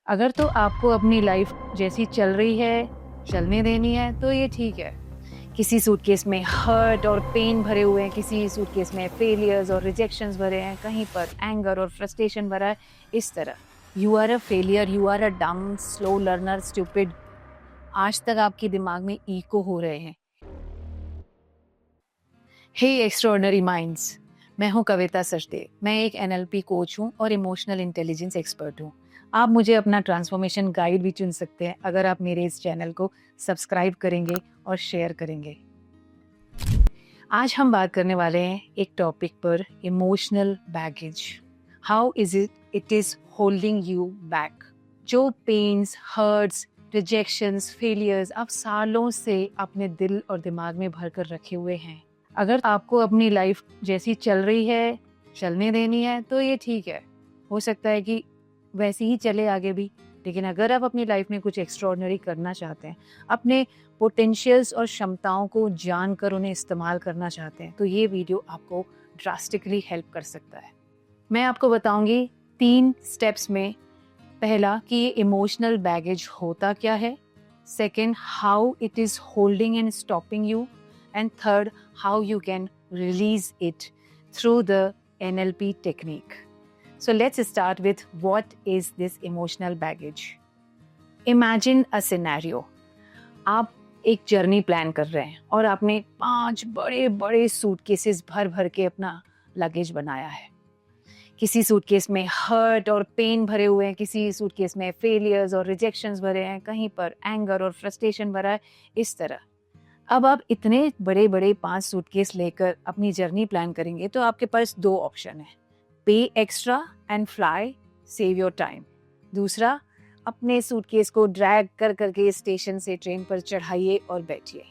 अगर तो आपको अपनी लाइफ जैसी चल रही है, चलने देनी है तो ये ठीक है। किसी सूटकेस में हर्ट और पेन भरे हुए हैं, किसी सूटकेस में फेलियर्स और रिजेक्शंस भरे हैं, कहीं पर एंगर और फ्रस्ट्रेशन भरा है। इस तरह you are a failure, you are a dumb, slow learner, stupid, आज तक आपके दिमाग में इको हो रहे हैं। हे एक्स्ट्रॉर्डनरी माइंड्स, मैं हूं कविता सचदेव। मैं एक एनएलपी कोच हूं और इमोशनल इंटेलिजेंस एक्सपर्ट हूं। आप मुझे अपना ट्रांसफॉर्मेशन गाइड भी चुन सकते हैं अगर आप मेरे इस चैनल को सब्सक्राइब करेंगे और शेयर करेंगे। आज हम बात करने वाले हैं एक टॉपिक पर, emotional baggage. How is it is holding you back. जो पेन्स, हर्ट्स, रिजेक्शंस, फेलियर्स आप सालों से अपने दिल और दिमाग में भर कर रखे हुए हैं। अगर आपको अपनी लाइफ जैसी चल रही है, चलने देनी है तो ये ठीक है। हो सकता है कि वैसे ही चले आगे भी, लेकिन अगर आप अपनी लाइफ में कुछ एक्स्ट्रॉर्डनरी करना चाहते हैं, अपने पोटेंशियल्स और क्षमताओं को जानकर उन्हें इस्तेमाल करना चाहते हैं, तो ये वीडियो आपको ड्रास्टिकली हेल्प कर सकता है। मैं आपको बताऊंगी 3 स्टेप्स में। पहला कि ये इमोशनल बैगेज होता क्या है, second how it is holding and stopping you, and third, how you can release it through the NLP technique. So let's start with what is this emotional baggage. Imagine a scenario. आप एक journey plan कर रहे हैं और आपने 5 बड़े बड़े suitcases भर भर के अपना लगेज बनाया है। किसी सूटकेस में हर्ट और पेन भरे हुए हैं, किसी सूटकेस में फेलियर्स और रिजेक्शंस भरे हैं, कहीं पर एंगर और फ्रस्ट्रेशन भरा है। इस तरह अब आप इतने बड़े बड़े 5 सूटकेस लेकर अपनी जर्नी प्लान करेंगे तो आपके पास 2 ऑप्शन है, पे extra and fly, save your time. दूसरा, अपने सूटकेस को ड्रैग कर करके स्टेशन से ट्रेन पर चढ़ाइए और बैठिए।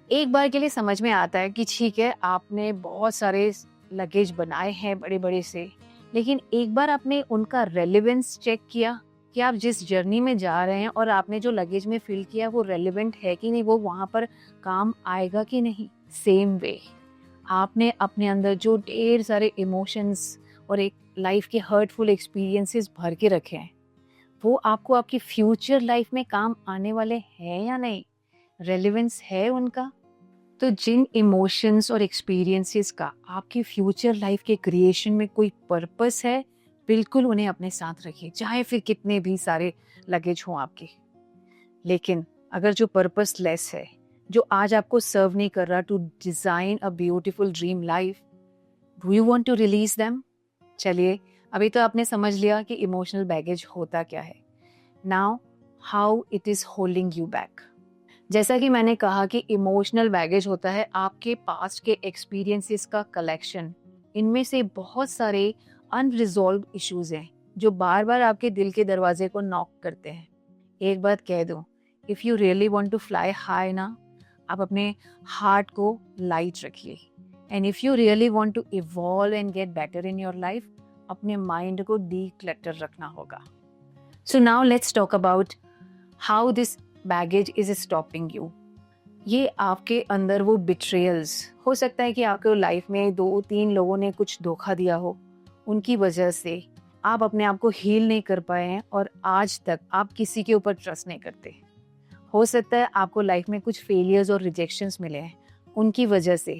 एक बार के लिए समझ में आता है कि ठीक है, आपने बहुत सारे लगेज बनाए हैं बड़े बड़े से, लेकिन एक बार आपने उनका रेलेवेंस चेक किया कि आप जिस जर्नी में जा रहे हैं और आपने जो लगेज में फिल किया वो रेलेवेंट है कि नहीं, वो वहाँ पर काम आएगा कि नहीं। सेम वे आपने अपने अंदर जो ढेर सारे इमोशंस और एक लाइफ के हर्टफुल एक्सपीरियंसेस भर के रखे हैं, वो आपको आपकी फ्यूचर लाइफ में काम आने वाले हैं या नहीं, रेलेवेंस है उनका। तो जिन इमोशंस और एक्सपीरियंसेस का आपकी फ्यूचर लाइफ के क्रिएशन में कोई पर्पस है, बिल्कुल उन्हें अपने साथ रखिए, चाहे फिर कितने भी सारे लगेज हों आपके। लेकिन अगर जो पर्पस लेस है, जो आज आपको सर्व नहीं कर रहा to design a beautiful dream life, do you want to release them? चलिए, अभी तो आपने समझ लिया कि इमोशनल बैगेज होता क्या है। Now how it is holding you back. जैसा कि मैंने कहा कि इमोशनल बैगेज होता है आपके पास्ट के एक्सपीरियंसेस का कलेक्शन। इनमें से बहुत सारे अनरिजॉल्व इश्यूज हैं जो बार बार आपके दिल के दरवाजे को नॉक करते हैं। एक बात कह दूं, if you really want to fly high ना, आप अपने हार्ट को लाइट रखिए। And if you really want to evolve and get better in your life, अपने माइंड को डीक्लटर रखना होगा। So now let's talk about how this baggage is stopping you. ये आपके अंदर वो बिट्रेयल्स, हो सकता है कि आपके लाइफ में 2-3 लोगों ने कुछ धोखा दिया हो, उनकी वजह से आप अपने आप को हील नहीं कर पाए हैं और आज तक आप किसी के ऊपर ट्रस्ट नहीं करते। हो सकता है आपको लाइफ में कुछ फेलियर्स और रिजेक्शंस मिले हैं, उनकी वजह से,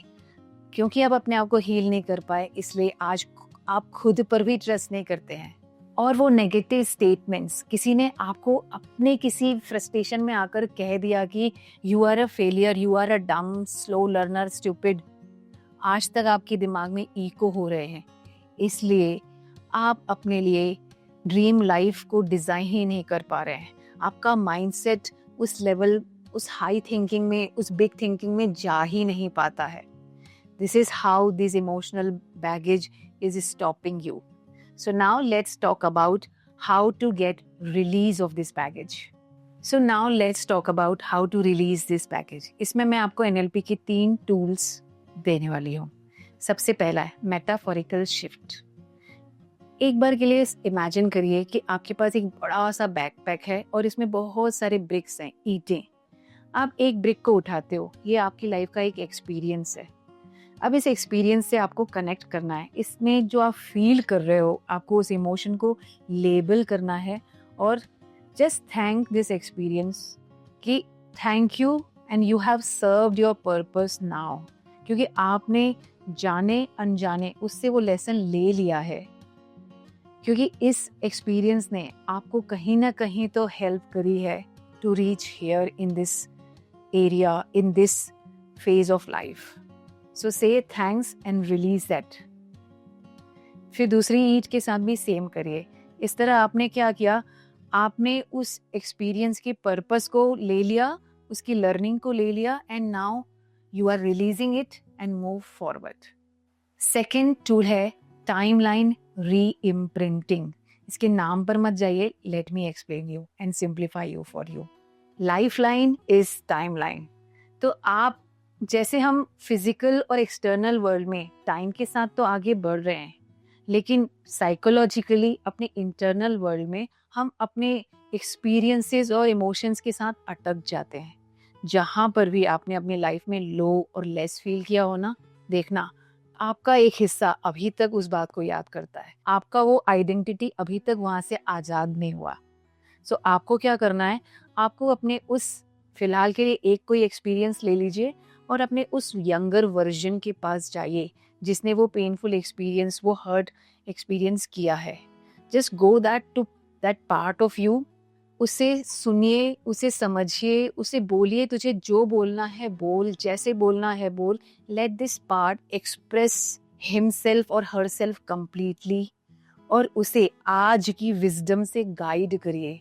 क्योंकि आप अपने आप को हील नहीं कर पाए, इसलिए आज आप खुद पर भी ट्रस्ट नहीं करते हैं। और वो नेगेटिव स्टेटमेंट्स, किसी ने आपको अपने किसी फ्रस्ट्रेशन में आकर कह दिया कि you are a failure, you are a dumb, slow learner, stupid, आज तक आपके दिमाग में इको हो रहे हैं। इसलिए आप अपने लिए ड्रीम लाइफ को डिज़ाइन ही नहीं कर पा रहे हैं। आपका माइंडसेट उस लेवल, उस हाई थिंकिंग में, उस बिग थिंकिंग में जा ही नहीं पाता है। This is how this emotional baggage is stopping you. So now let's talk about how to get release of this baggage. So now let's talk about how to release this baggage. इसमें मैं आपको NLP की 3 tools देने वाली हूँ। सबसे पहला है मेटाफोरिकल शिफ्ट। एक बार के लिए इमेजिन करिए कि आपके पास एक बड़ा सा बैकपैक है और इसमें बहुत सारे ब्रिक्स हैं, ईंटें। आप एक ब्रिक को उठाते हो, ये आपकी लाइफ का एक एक्सपीरियंस है। अब इस एक्सपीरियंस से आपको कनेक्ट करना है, इसमें जो आप फील कर रहे हो, आपको उस इमोशन को लेबल करना है और जस्ट थैंक दिस एक्सपीरियंस कि thank you and you have served your purpose now, क्योंकि आपने जाने अनजाने उससे वो लेसन ले लिया है, क्योंकि इस एक्सपीरियंस ने आपको कहीं ना कहीं तो हेल्प करी है to reach here in this area, in this phase of life. So say thanks and release that. फिर दूसरी ईंट के साथ भी सेम करिए. इस तरह आपने क्या किया, आपने उस एक्सपीरियंस के पर्पस को ले लिया, उसकी लर्निंग को ले लिया, and now you are releasing it and move forward. Second tool है टाइमलाइन री इम्प्रिंटिंग. इसके नाम पर मत जाइए, let me explain you and simplify you for you. Life line is timeline. तो आप जैसे हम फिजिकल और एक्सटर्नल वर्ल्ड में टाइम के साथ तो आगे बढ़ रहे हैं, लेकिन साइकोलॉजिकली अपने इंटरनल वर्ल्ड में हम अपने एक्सपीरियंसेस और इमोशंस के साथ अटक जाते हैं. जहाँ पर भी आपने अपनी लाइफ में लो और लेस फील किया हो ना, देखना आपका एक हिस्सा अभी तक उस बात को याद करता है. आपका वो आइडेंटिटी अभी तक वहाँ से आज़ाद नहीं हुआ. सो आपको क्या करना है, आपको अपने उस फिलहाल के लिए एक कोई एक्सपीरियंस ले लीजिए और अपने उस यंगर वर्जन के पास जाइए जिसने वो पेनफुल एक्सपीरियंस, वो हर्ट एक्सपीरियंस किया है. Just go that to that part of you. उसे सुनिए, उसे समझिए, उसे बोलिए. तुझे जो बोलना है बोल, जैसे बोलना है बोल. Let this part express himself और हरसेल्फ कंप्लीटली, और उसे आज की विजडम से गाइड करिए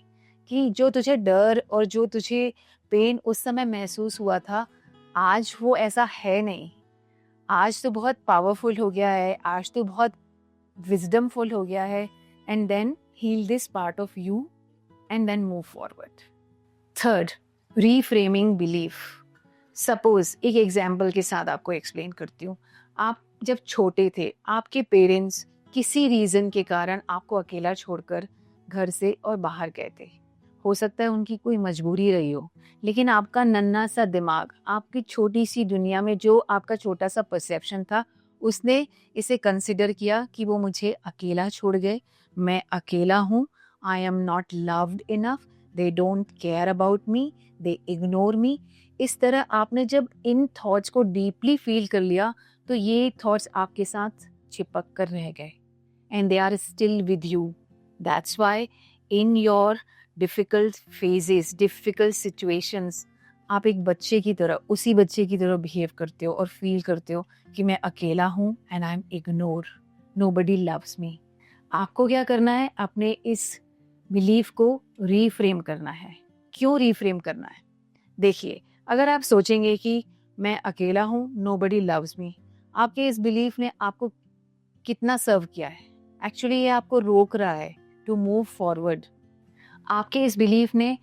कि जो तुझे डर और जो तुझे पेन उस समय महसूस हुआ था, आज वो ऐसा है नहीं. आज तो बहुत पावरफुल हो गया है, आज तो बहुत विजडमफुल हो गया है. And then heal this part of you and then move forward. Third, reframing belief. Suppose एक एग्जाम्पल के साथ आपको एक्सप्लेन करती हूँ. आप जब छोटे थे, आपके पेरेंट्स किसी रीजन के कारण आपको अकेला छोड़कर घर से और बाहर गए थे. हो सकता है उनकी कोई मजबूरी रही हो, लेकिन आपका नन्हा सा दिमाग, आपकी छोटी सी दुनिया में जो आपका छोटा सा परसेप्शन था, उसने इसे कंसिडर किया कि वो मुझे अकेला छोड़ गए, मैं अकेला हूँ, I am not loved enough, they don't care about me, they ignore me. इस तरह आपने जब इन थॉट्स को डीपली फील कर लिया, तो ये थॉट्स आपके साथ चिपक कर रह गए and they are still with you. That's why in your difficult phases, difficult situations, आप एक बच्चे की तरह, उसी बच्चे की तरह बिहेव करते हो और फील करते हो कि मैं अकेला हूँ and I am ignore, nobody loves me. आपको क्या करना है, अपने इस बिलीफ को रीफ्रेम करना है. क्यों रीफ्रेम करना है? देखिए, अगर आप सोचेंगे कि मैं अकेला हूँ, नोबडी लव्स मी, आपके इस बिलीफ ने आपको कितना सर्व किया है? एक्चुअली ये आपको रोक रहा है टू मूव फॉरवर्ड. आपके इस बिलीफ ने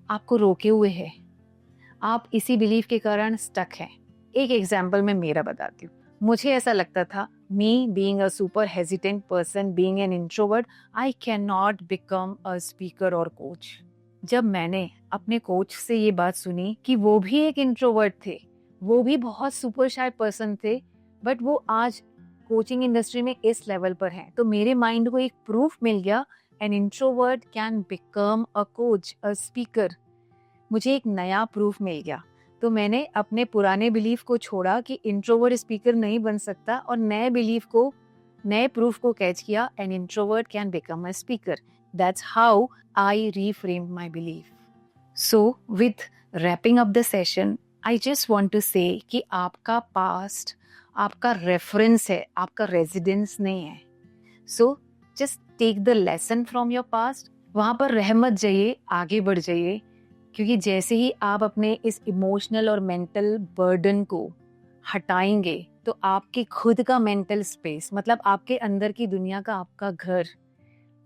आपको रोके हुए है. आप इसी बिलीफ के कारण स्टक हैं. एक एग्जाम्पल मैं मेरा बताती हूँ. मुझे ऐसा लगता था, me being a super hesitant person, being an introvert, I can not become a speaker और कोच. जब मैंने अपने कोच से ये बात सुनी कि वो भी एक इंट्रोवर्ट थे, वो भी बहुत सुपर शाय पर्सन थे, बट वो आज कोचिंग इंडस्ट्री में इस लेवल पर हैं, तो मेरे माइंड को एक प्रूफ मिल गया, N introvert can become a coach, a speaker. मुझे एक नया प्रूफ मिल गया. तो मैंने अपने पुराने बिलीफ को छोड़ा कि इंट्रोवर्ट स्पीकर नहीं बन सकता, और नए बिलीफ को, नए प्रूफ को कैच किया, an introvert can become a speaker. That's how I reframe my belief. So with wrapping up the session, I just want to say कि आपका पास्ट आपका रेफरेंस है, आपका रेजिडेंस नहीं है. So just take the lesson from your past. वहाँ पर रह मत जाइए, आगे बढ़ जाइए, क्योंकि जैसे ही आप अपने इस इमोशनल और मेंटल बर्डन को हटाएंगे, तो आपके खुद का मेंटल स्पेस, मतलब आपके अंदर की दुनिया का आपका घर,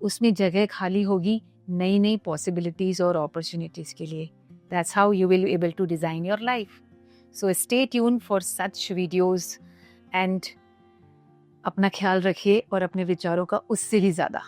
उसमें जगह खाली होगी नई नई पॉसिबिलिटीज और अपॉर्चुनिटीज के लिए. That's how you will be able to design your life. So stay tune for such videos and अपना ख्याल रखिए और अपने विचारों का उससे भी ज़्यादा